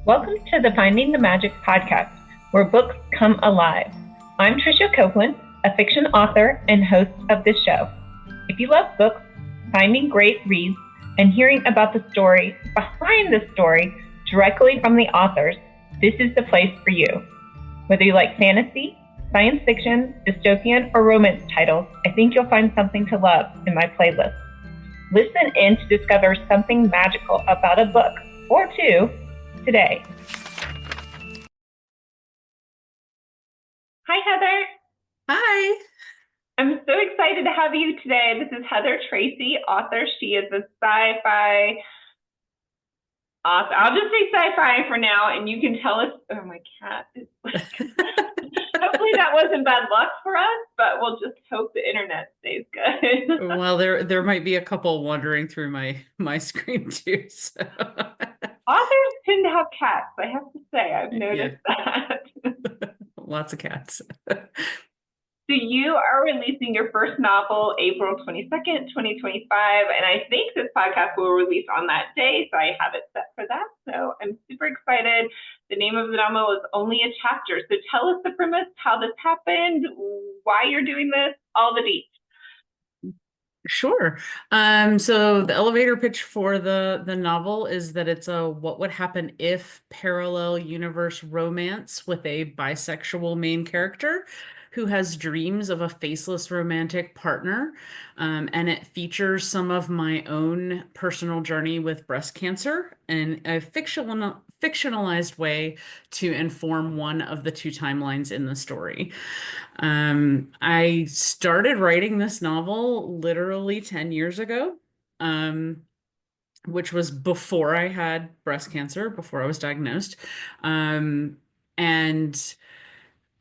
Welcome to the Finding the Magic podcast, where books come alive. I'm Tricia Copeland, a fiction author and host of this show. If you love books, finding great reads, and hearing about the story behind the story directly from the authors, this is the place for you. Whether you like fantasy, science fiction, dystopian, or romance titles, I think you'll find something to love in my playlist. Listen in to discover something magical about a book or two today. Hi, Heather. Hi. I'm so excited to have you today. This is Heather Tracy, author. She is a sci-fi author. I'll just say sci-fi for now, and you can tell us. Oh, my cat is like. Hopefully that wasn't bad luck for us, but we'll just hope the internet stays good. Well, there might be a couple wandering through my screen too. So. Authors tend to have cats, I have to say. I've noticed that. Lots of cats. So you are releasing your first novel April 22nd, 2025, and I think this podcast will release on that day, so I have it set for that. So I'm super excited. The name of the novel is Only a Chapter. So tell us the premise, how this happened, why you're doing this, all the deets. Sure. So the elevator pitch for the novel is that it's a what would happen if parallel universe romance with a bisexual main character who has dreams of a faceless romantic partner. And it features some of my own personal journey with breast cancer in a fictionalized way to inform one of the two timelines in the story. I started writing this novel literally 10 years ago, which was before I had breast cancer, before I was diagnosed. And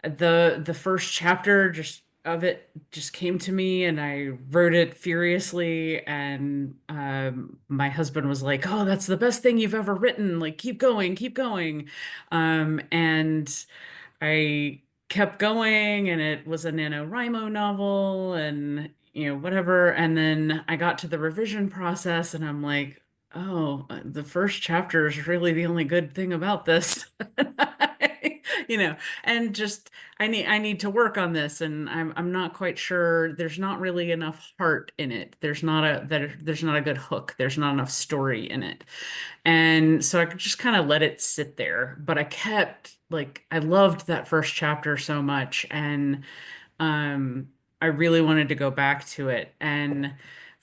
the first chapter just of it just came to me and I wrote it furiously and my husband was like, "Oh, that's the best thing you've ever written. Like keep going, keep going." And I kept going and it was a NaNoWriMo novel and whatever. And then I got to the revision process and I'm like, "Oh, the first chapter is really the only good thing about this." you know, and just I need to work on this and I'm not quite sure. There's not really enough heart in it. There's not a good hook. There's not enough story in it. And so I could just kind of let it sit there. But I kept like I loved that first chapter so much and um I really wanted to go back to it. And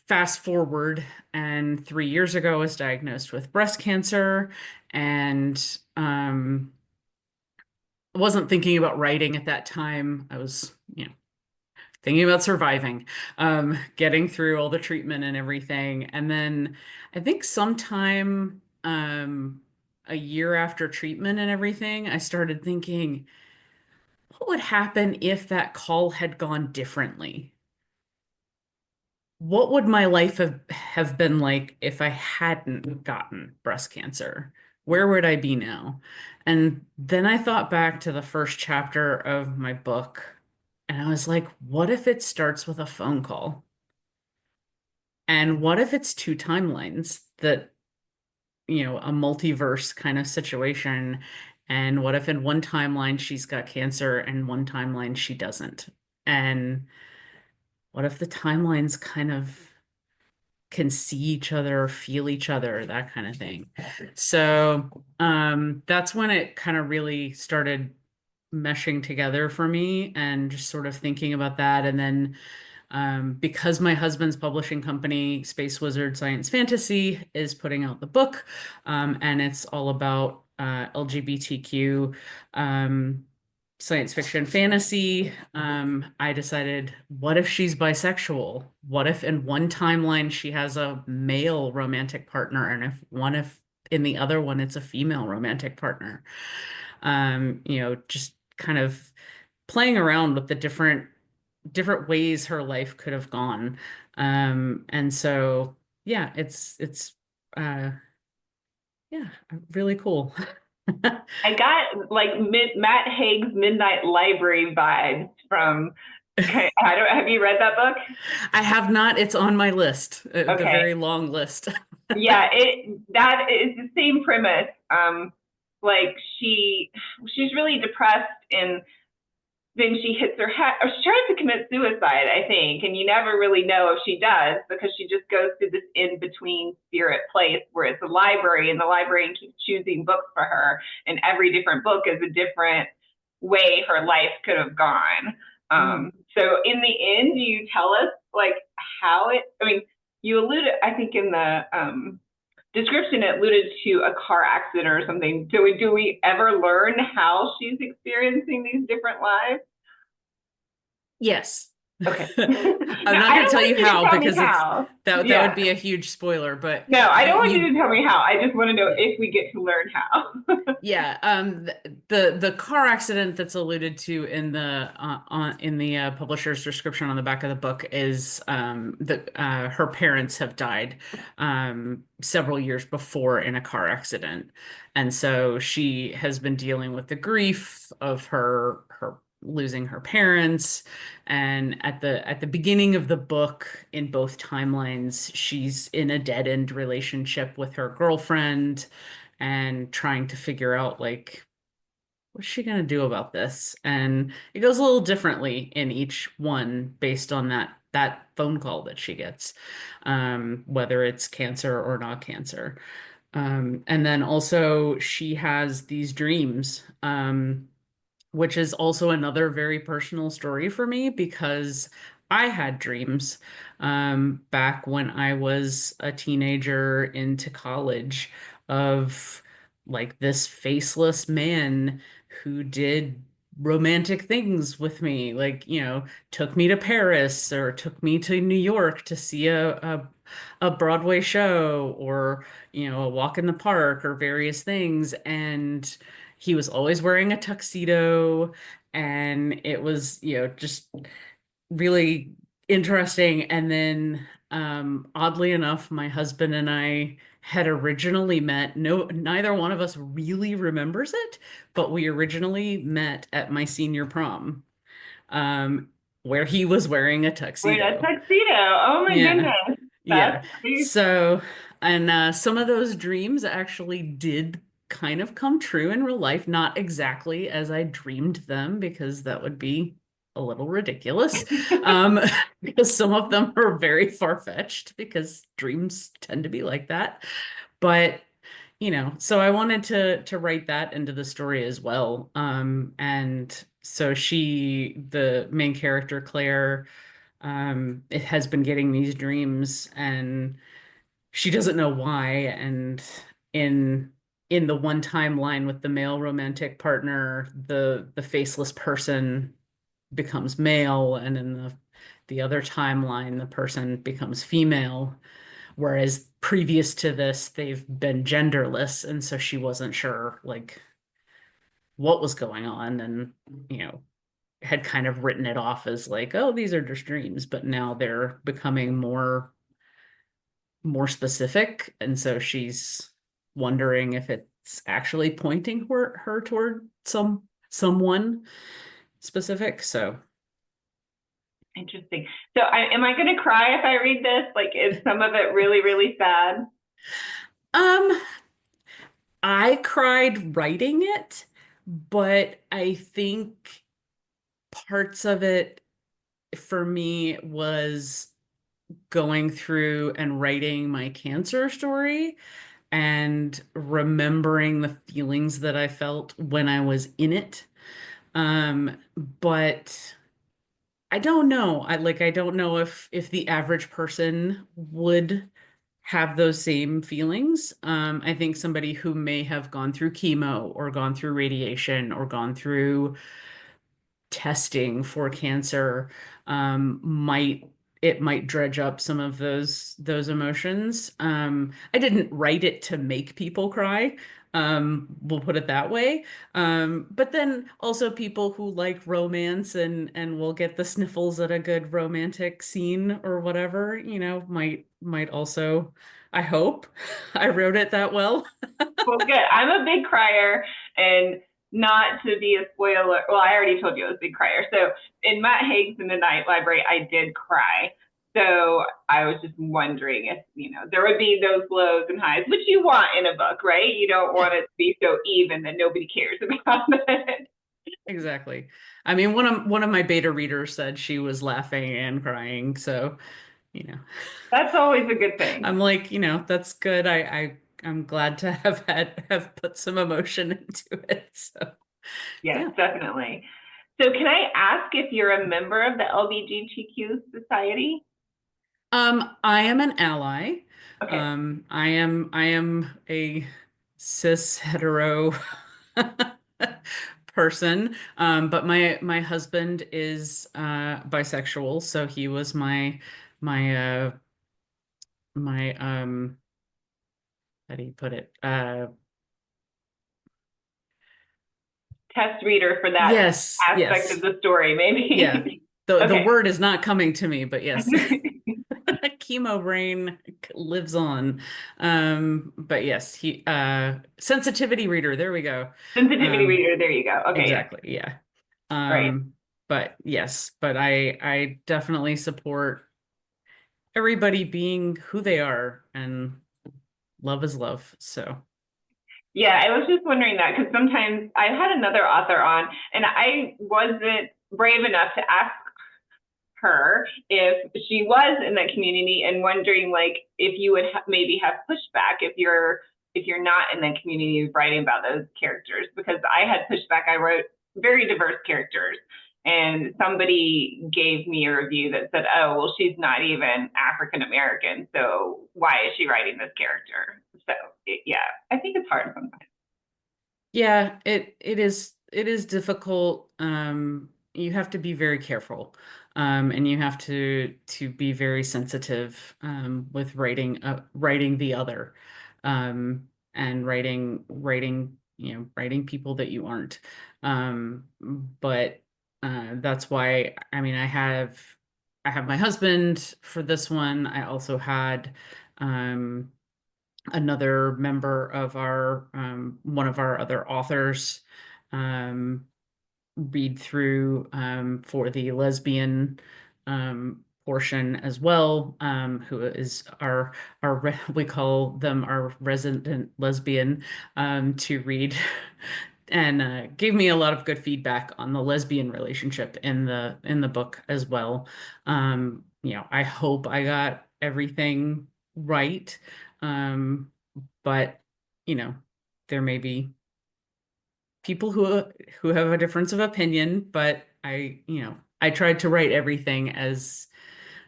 fast forward and 3 years ago I was diagnosed with breast cancer and I wasn't thinking about writing at that time. I was, thinking about surviving, getting through all the treatment and everything. And then I think sometime a year after treatment and everything, I started thinking, what would happen if that call had gone differently? What would my life have been like if I hadn't gotten breast cancer? Where would I be now? And then I thought back to the first chapter of my book, and I was like, what if it starts with a phone call? And what if it's two timelines that, a multiverse kind of situation? And what if in one timeline she's got cancer and one timeline she doesn't? And what if the timelines kind of can see each other, feel each other, that kind of thing. So that's when it kind of really started meshing together for me and just sort of thinking about that. And then because my husband's publishing company, Space Wizard Science Fantasy, is putting out the book, and it's all about LGBTQ science fiction fantasy. I decided, what if she's bisexual? What if in one timeline she has a male romantic partner, and if in the other one it's a female romantic partner? Just kind of playing around with the different ways her life could have gone. And so yeah, it's uh yeah, really cool. I got like Matt Haig's Midnight Library vibes from. Okay, have you read that book? I have not. It's on my list, the Okay, very long list. yeah, that is the same premise. like she's really depressed, and then she hits her head, or she tries to commit suicide, I think, and you never really know if she does, because she just goes through this in between spirit place where it's a library, and the librarian keeps choosing books for her, and every different book is a different way her life could have gone. Mhm. So in the end, do you tell us like how it? I mean, you alluded, I think, in the description, it alluded to a car accident or something. Do we ever learn how she's experiencing these different lives? Yes. Okay. I'm No, not I going to don't tell want you you to how tell me because it's how. that would Yeah. be a huge spoiler, but No, I don't want you you to tell me how. I just want to know if we get to learn how. yeah, the car accident that's alluded to in the publisher's description on the back of the book is that her parents have died several years before in a car accident, and so she has been dealing with the grief of her losing her parents. And at the beginning of the book, in both timelines, she's in a dead-end relationship with her girlfriend and trying to figure out like what's she gonna do about this? And it goes a little differently in each one based on that phone call that she gets, whether it's cancer or not cancer. And then also she has these dreams, which is also another very personal story for me because I had dreams back when I was a teenager into college of like this faceless man who did romantic things with me, like, took me to Paris or took me to New York to see a Broadway show or, a walk in the park or various things. And he was always wearing a tuxedo, and it was, just really interesting. And then, oddly enough, my husband and I had originally met. No, neither one of us really remembers it, but we originally met at my senior prom, um, where he was wearing a Wear a tuxedo. tuxedo. Oh my Yeah. goodness. Yeah. That's crazy. So, and some of those dreams actually did kind of come true in real life, not exactly as I dreamed them, because that would be a little ridiculous. Um, because some of them are very far-fetched, because dreams tend to be like that. But, so I wanted to write that into the story as well. And so the main character, Claire, it has been getting these dreams and she doesn't know why. And in in the one timeline with the male romantic partner, the faceless person becomes male, and in the other timeline, the person becomes female. Whereas previous to this, they've been genderless, and so she wasn't sure like what was going on, and you know had kind of written it off as like, oh, these are just dreams, but now they're becoming more specific, and so she's wondering if it's actually pointing her toward someone specific. So, Interesting. So am I going to cry if I read this? Like, is some of it really, really sad? um, I cried writing it, but I think parts of it for me was going through and writing my cancer story and remembering the feelings that I felt when I was in it. But I don't know. I don't know if the average person would have those same feelings. I think somebody who may have gone through chemo or gone through radiation or gone through testing for cancer, might it might dredge up some of those emotions. I didn't write it to make people cry. We'll put it that way. But then also people who like romance and will get the sniffles at a good romantic scene or whatever, might also, I hope I wrote it that well. Well, good. I'm a big crier, and not to be a spoiler. Well, I already told you I was a big crier. So in Matt Haig's In the Night Library, I did cry. So I was just wondering if, there would be those lows and highs, which you want in a book, right? You don't Yeah, want it to be so even that nobody cares about it. exactly. I mean, one of my beta readers said she was laughing and crying, so you know. That's always a good thing. I'm like, that's good. I'm glad to have put some emotion into it. So Yes, yeah. definitely. So can I ask if you're a member of the LGBTQ society? I am an ally. Okay. I am a cis hetero person. But my husband is bisexual, so he was my my how do you put it? Test reader for that Yes, aspect of yes. the story, Yeah. maybe. The Okay. word is not coming to me, but yes. Chemo brain lives on. But yes, he sensitivity reader, there we go. Sensitivity Um, reader, there you go. Okay, yes. exactly, yeah. Right. But yes, but I definitely support everybody being who they are, and love is love. So Yeah, I was just wondering that because sometimes I had another author on and I wasn't brave enough to ask her if she was in that community and wondering like if you would maybe have pushback if you're not in that community writing about those characters because I had pushback. I wrote very diverse characters and somebody gave me a review that said, oh well, she's not even African American, so why is she writing this character? So yeah, I think it's hard sometimes. yeah, it is difficult. You have to be very careful. And you have to be very sensitive with writing the other. And writing people that you aren't. But that's why I mean I have my husband for this one. I also had another member of our one of our other authors um, read through for the lesbian portion as well, who is we call them our resident lesbian to read. And gave me a lot of good feedback on the lesbian relationship in the book as well. I hope I got everything right. Um, but you know, there may be people who have a difference of opinion, but I tried to write everything as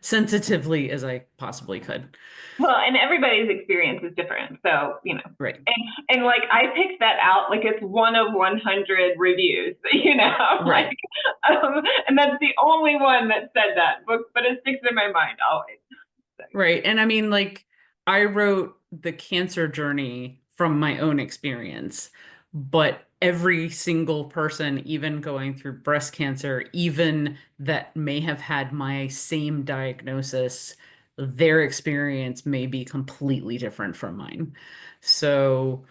sensitively as I possibly could. Well, and everybody's experience is different. So, Right. and like I picked that out like it's one of 100 reviews, like, Right. and that's the only one that said that book, but it sticks in my mind always. So, Right. And I mean, like, I wrote the cancer journey from my own experience, but every single person, even going through breast cancer, even that may have had my same diagnosis, their experience may be completely different from mine. So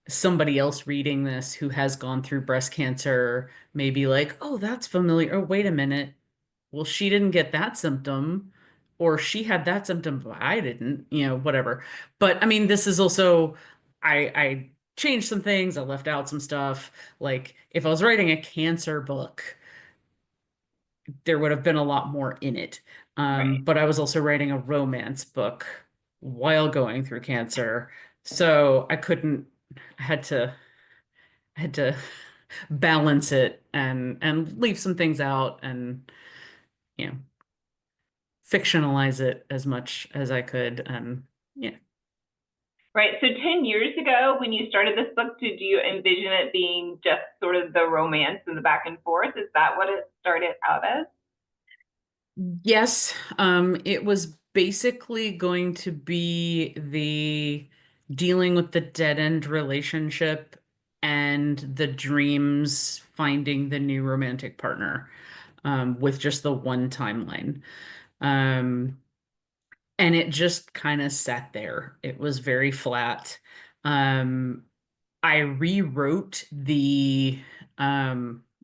somebody else reading this who has gone through breast cancer may be like, oh, that's familiar. Oh, wait a minute. Well, she didn't get that symptom, or she had that symptom, but I didn't, whatever. But I mean, this is also, I changed some things, I left out some stuff. Like, if I was writing a cancer book, there would have been a lot more in it. right. But I was also writing a romance book while going through cancer. So I had to balance it and leave some things out and you know fictionalize it as much as I could. And yeah. Right. So 10 years ago, when you started this book, did you envision it being just sort of the romance and the back and forth? Is that what it started out as? Yes, it was basically going to be the dealing with the dead end relationship and the dreams finding the new romantic partner, with just the one timeline. Um, and it just kind of sat there. It was very flat. Um, I rewrote the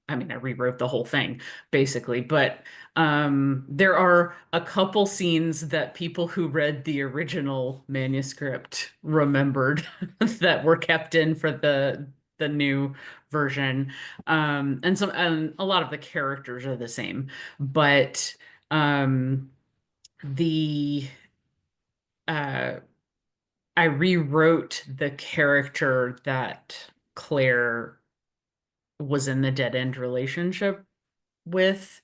I mean, I rewrote the whole thing basically, but there are a couple scenes that people who read the original manuscript remembered that were kept in for the new version. And a lot of the characters are the same, but um, the uh, I rewrote the character that Claire was in the dead end relationship with,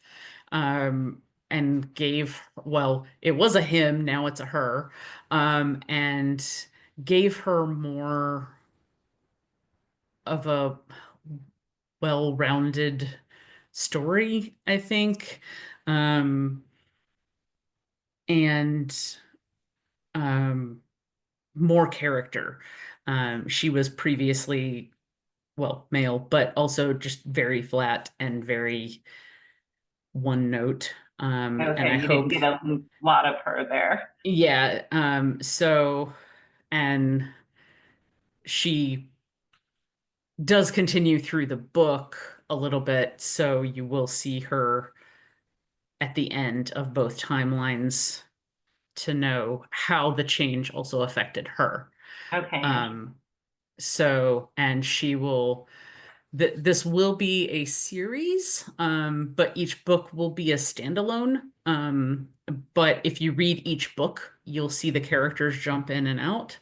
um, and gave, well, it was a him, now it's a her, and gave her more of a well-rounded story, I think, um, and um, more character. She was previously, well, male, but also just very flat and very one note. And Okay, I you didn't hope, get a lot of her there. yeah. And she does continue through the book a little bit, so you will see her at the end of both timelines to know how the change also affected her. Okay, Um, and she will, this will be a series, but each book will be a standalone. But if you read each book, you'll see the characters jump in and out.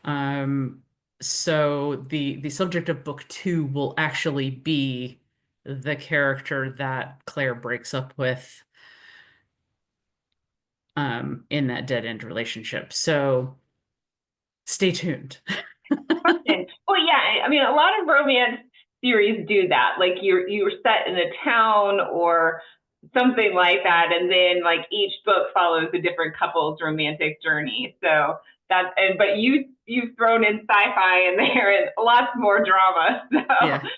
Um, so the subject of book two will actually be the character that Claire breaks up with in that dead end relationship. So stay tuned. question. Well, yeah, I mean, a lot of romance series do that. Like you're set in a town or something like that, and then like each book follows a different couple's romantic journey. So that, and but you've thrown in sci-fi in there and lots more drama. Yeah. So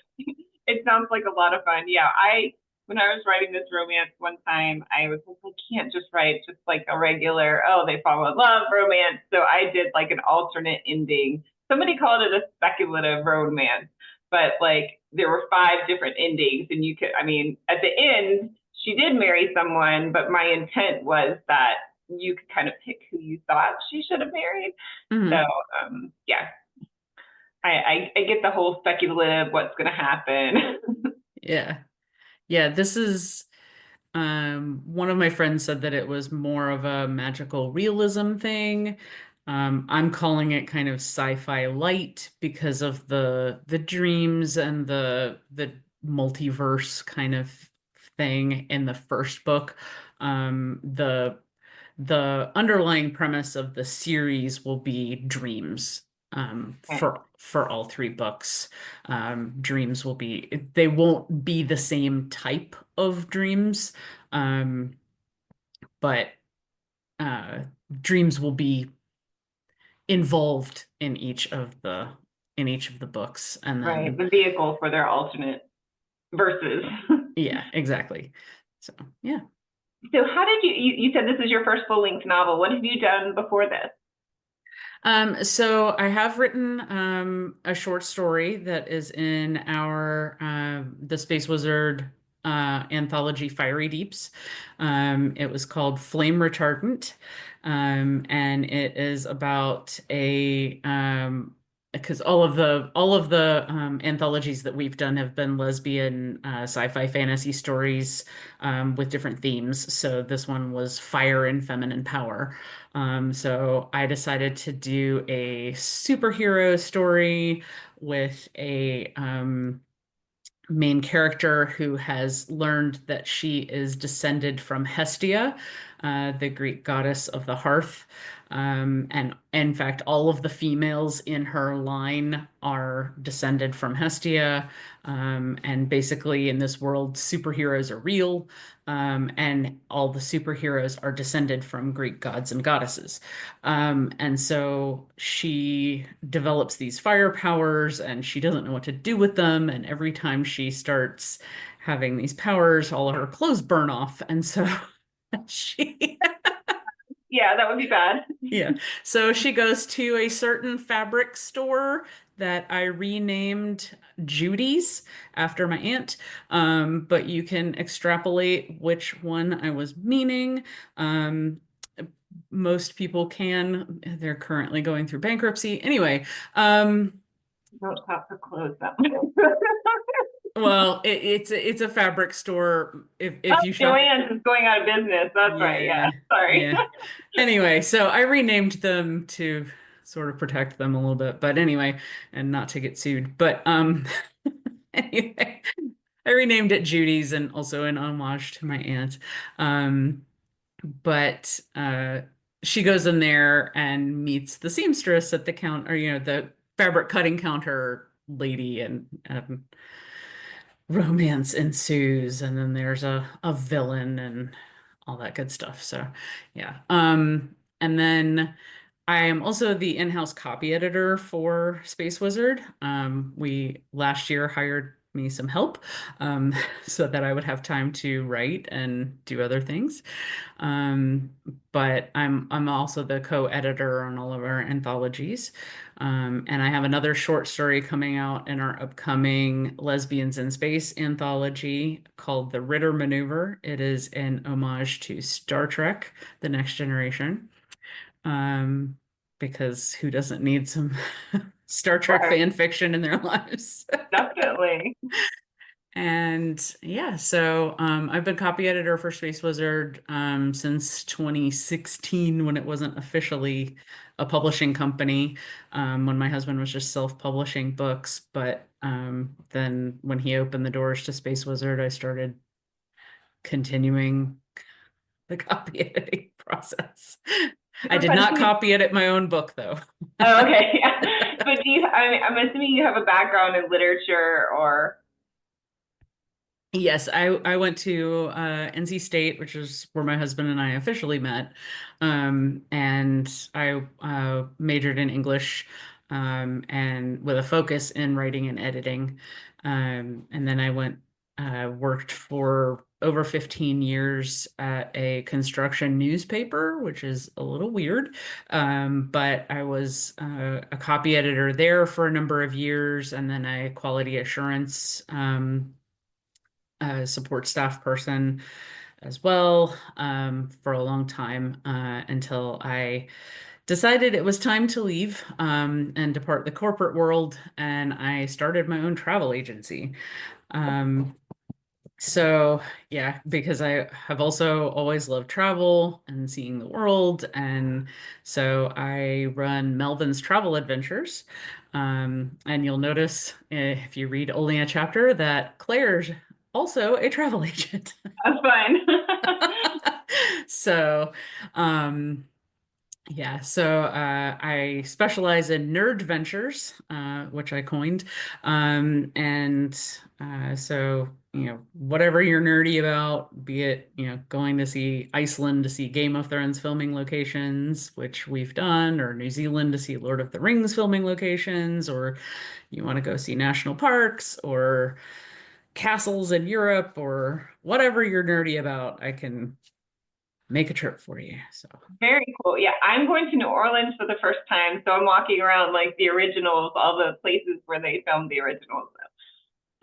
it sounds like a lot of fun. Yeah, I when I was writing this romance one time, I was like, I can't just write just like a regular, oh, they fall in love romance. So I did like an alternate ending. Somebody called it a speculative romance, but like there were five different endings, and you could, I mean, at the end, she did marry someone, but my intent was that you could kind of pick who you thought she should have married. So, Mhm. yeah, I get the whole speculative, what's going to happen. Yeah. Yeah, this is one of my friends said that it was more of a magical realism thing. I'm calling it kind of sci-fi light because of the dreams and the multiverse kind of thing in the first book. The underlying premise of the series will be dreams, Okay. for all three books. Dreams will be, they won't be the same type of dreams, um, but uh, dreams will be involved in each of the books, and Right, then the vehicle for their alternate verses. yeah, exactly. So yeah. So how did you said this is your first full-length novel. What have you done before this? So I have written a short story that is in our the Space Wizard anthology Fiery Deeps. It was called Flame Retardant, and it is about a because all of the anthologies that we've done have been lesbian sci-fi fantasy stories with different themes. So this one was fire and feminine power. So I decided to do a superhero story with a main character who has learned that she is descended from Hestia, the Greek goddess of the hearth. And in fact, all of the females in her line are descended from Hestia. And basically, in this world, superheroes are real, and all the superheroes are descended from Greek gods and goddesses. And so she develops these fire powers and she doesn't know what to do with them. And every time she starts having these powers, all of her clothes burn off. And so she Yeah, that would be bad. Yeah. So she goes to a certain fabric store that I renamed Judy's after my aunt. But you can extrapolate which one I was meaning. Um, Most people can. They're currently going through bankruptcy. Anyway, Don't have to close them. well, it's a fabric store. Oh, If you shop, Joann's is going out of business. That's right. Yeah. yeah, Sorry. yeah. Anyway, so I renamed them to sort of protect them a little bit, but anyway, and not to get sued. But anyway, I renamed it Judy's and also in homage to my aunt. But she goes in there and meets the seamstress at the counter, the fabric cutting counter lady, and romance ensues, and then there's a villain and all that good stuff. So yeah. And then I am also the in-house copy editor for Space Wizard. We last year hired me some help, so that I would have time to write and do other things. Um, but I'm also the co-editor on all of our anthologies. And I have another short story coming out in our upcoming Lesbians in Space anthology called The Ritter Maneuver. It is an homage to Star Trek, The Next Generation. Um, because who doesn't need some Star Trek Sure. fan fiction in their lives? Definitely. And yeah, so I've been copy editor for Space Wizard since 2016 when it wasn't officially a publishing company, when my husband was just self-publishing books. But then when he opened the doors to Space Wizard, I started continuing the copy editing process. I Super did fun. not copy edit my own book though. Oh, okay. Yeah. But I'm assuming you have a background in literature or. Yes, I went to NC State, which is where my husband and I officially met. And I majored in English, and with a focus in writing and editing. And then I went worked for over 15 years at a construction newspaper, which is a little weird. But I was a copy editor there for a number of years, and then a quality assurance support staff person as well, for a long time, until I decided it was time to leave, and depart the corporate world, and I started my own travel agency. Um, so yeah, because I have also always loved travel and seeing the world, and so I run Melvin's Travel Adventures. And you'll notice, if you read only a chapter, that Claire's also a travel agent. That's fine. So, um, yeah, so I specialize in Nerdventures, which I coined. And so, whatever you're nerdy about, be it, going to see Iceland to see Game of Thrones filming locations, which we've done, or New Zealand to see Lord of the Rings filming locations, or you want to go see national parks or castles in Europe, or whatever you're nerdy about, I can make a trip for you. So. Very cool. Yeah, I'm going to New Orleans for the first time, so I'm walking around like the originals, all the places where they filmed the originals.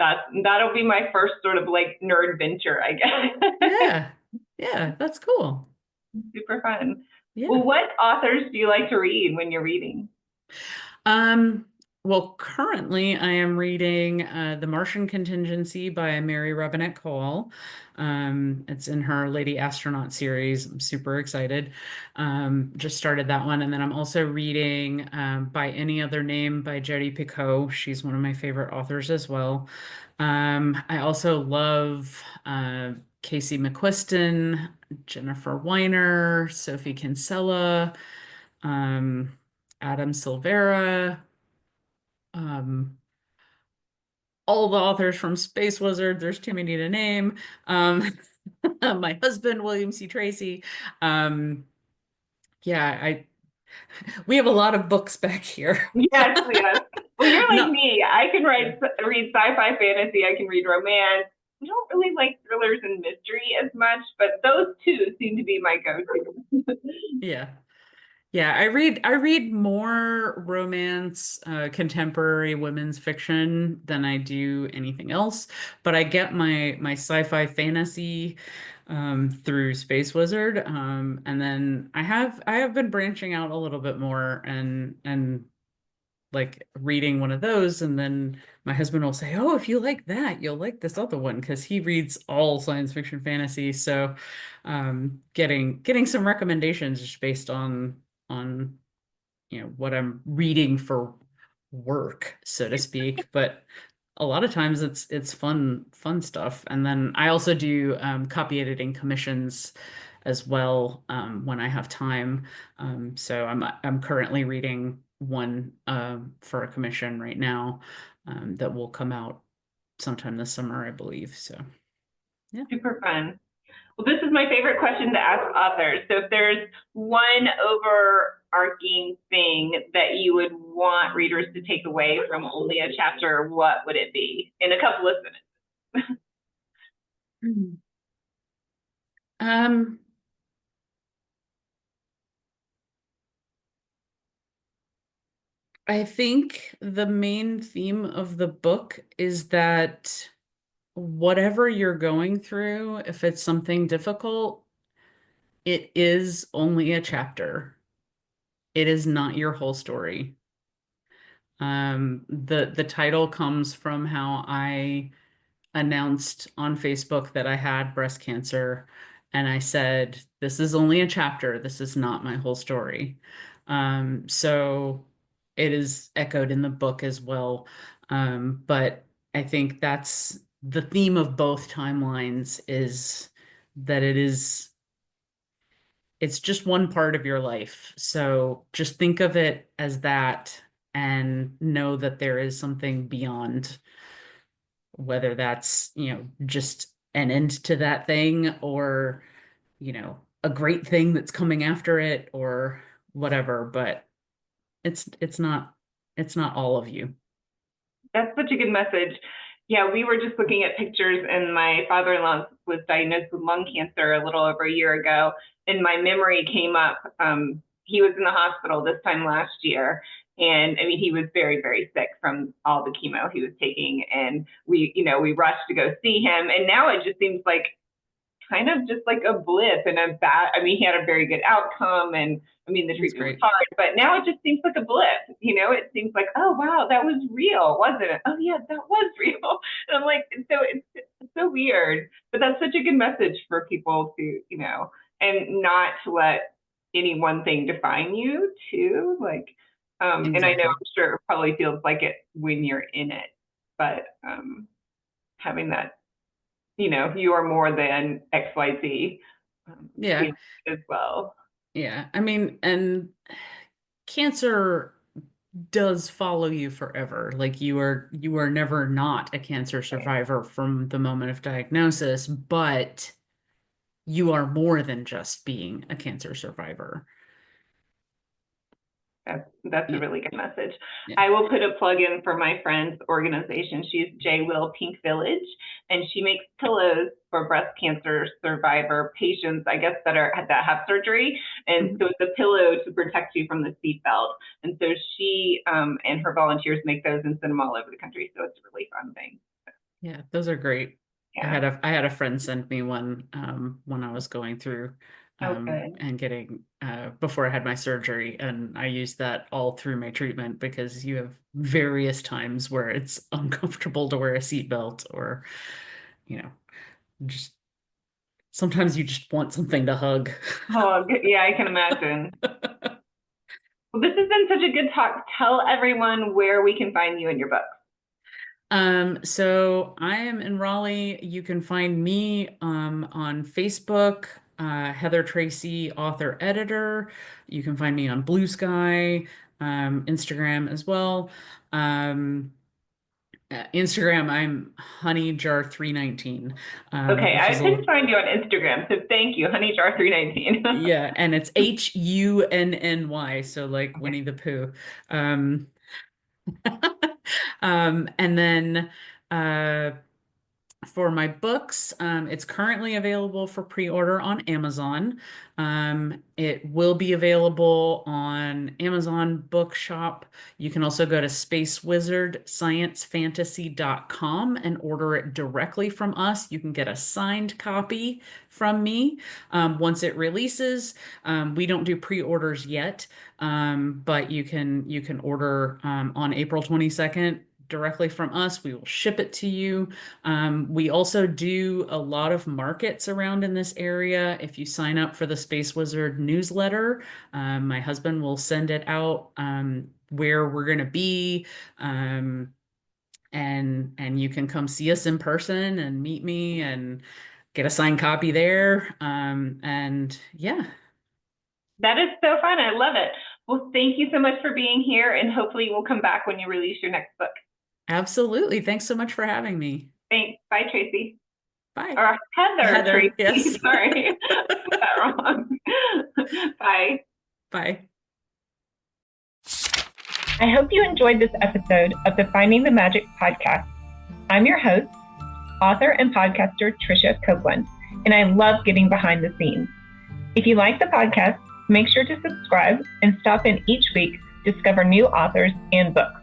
So that'll be my first sort of like nerd venture, I guess. Yeah. Yeah, that's cool. Super fun. Well, Yeah. what authors do you like to read when you're reading? Um, well, currently I am reading The Martian Contingency by Mary Robinette Kowal. It's in her Lady Astronaut series. I'm super excited. Just started that one. And then I'm also reading By Any Other Name by Jodi Picoult. She's one of my favorite authors as well. I also love Casey McQuiston, Jennifer Weiner, Sophie Kinsella, um, Adam Silvera, um, all the authors from Space Wizard. There's too many to name. Um, my husband, William C. Tracy. Um, yeah, we have a lot of books back here. Yes, yes. Well, you're like No, me. I can yeah. read sci-fi fantasy. I can read romance. I don't really like thrillers and mystery as much, but those two seem to be my go-to. Yeah. Yeah, I read more romance, contemporary women's fiction than I do anything else, but I get my sci-fi fantasy through Space Wizard, and then I have been branching out a little bit more and like reading one of those, and then my husband will say, "Oh, if you like that, you'll like this other one," because he reads all science fiction fantasy. So, getting some recommendations just based on what I'm reading for work, so to speak. But a lot of times it's fun stuff. And then I also do copy editing commissions as well when I have time. So I'm currently reading one for a commission right now that will come out sometime this summer, I believe. So yeah. Super fun. Well, this is my favorite question to ask authors. So if there's one overarching thing that you would want readers to take away from only a chapter, what would it be in a couple of minutes? Mhm. Um, I think the main theme of the book is that whatever you're going through, if it's something difficult, it is only a chapter. It is not your whole story. The title comes from how I announced on Facebook that I had breast cancer, and I said, "This is only a chapter. This is not my whole story." So it is echoed in the book as well. But I think that's the theme of both timelines is that it's just one part of your life. So just think of it as that and know that there is something beyond, whether that's, just an end to that thing or, a great thing that's coming after it or whatever, but it's not all of you. That's such a good message. Yeah, we were just looking at pictures, and my father-in-law was diagnosed with lung cancer a little over a year ago, and my memory came up. He was in the hospital this time last year, and I mean, he was very, very sick from all the chemo he was taking, and we rushed to go see him, and now it just seems like kind of just like a blip and a bad. I mean, he had a very good outcome, and I mean, the That's treatment was great. hard, but now it just seems like a blip. It seems like, oh wow, that was real, wasn't it? Oh yeah, that was real. And I'm like, so it's so weird, but that's such a good message for people to, and not to let any one thing define you too. Like, and I know Exactly. I'm sure it probably feels like it when you're in it, but having that you are more than XYZ Yeah. as well. Yeah. I mean, and cancer does follow you forever. Like you are never not a cancer Right. survivor from the moment of diagnosis, but you are more than just being a cancer survivor. That's a Yeah. really good message. Yeah. I will put a plug in for my friend's organization. She's J Will Pink Village, and she makes pillows for breast cancer survivor patients, I guess, that have surgery. And Mhm. so it's a pillow to protect you from the seatbelt. And so she and her volunteers make those and send them all over the country. So it's a really fun thing. Yeah, those are great. I Yeah. had a friend send me one when I was going through Oh, good. and getting before I had my surgery, and I used that all through my treatment because you have various times where it's uncomfortable to wear a seatbelt or, you know, just sometimes you just want something to hug. Oh, yeah, I can imagine. Well, this has been such a good talk. Tell everyone where we can find you and your books. So I am in Raleigh. You can find me on Facebook, Heather Tracy, author editor. You can find me on Blue Sky, Instagram as well. Um, Instagram, I'm honeyjar319, Okay, which I is a couldn't find you on Instagram, so thank you, honeyjar319. yeah, and it's Hunny, so like Okay. Winnie the Pooh. Um, and then. Uh, For my books, it's currently available for pre-order on Amazon. It will be available on Amazon Bookshop. You can also go to spacewizardsciencefantasy.com and order it directly from us. You can get a signed copy from me once it releases. We don't do pre-orders yet, but you can order on April 22nd directly from us. We will ship it to you. We also do a lot of markets around in this area. If you sign up for the Space Wizard newsletter, my husband will send it out where we're going to be. And you can come see us in person and meet me and get a signed copy there. And yeah. That is so fun. I love it. Well, thank you so much for being here, and hopefully you will come back when you release your next book. Absolutely. Thanks so much for having me. Thanks. Bye, Tracy. Bye. Or Heather, Tracy. Yes. Sorry. I got that wrong. Bye. Bye. I hope you enjoyed this episode of the Finding the Magic podcast. I'm your host, author and podcaster Tricia Copeland, and I love getting behind the scenes. If you like the podcast, make sure to subscribe and stop in each week to discover new authors and books.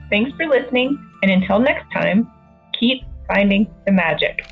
Thanks for listening, and until next time, keep finding the magic.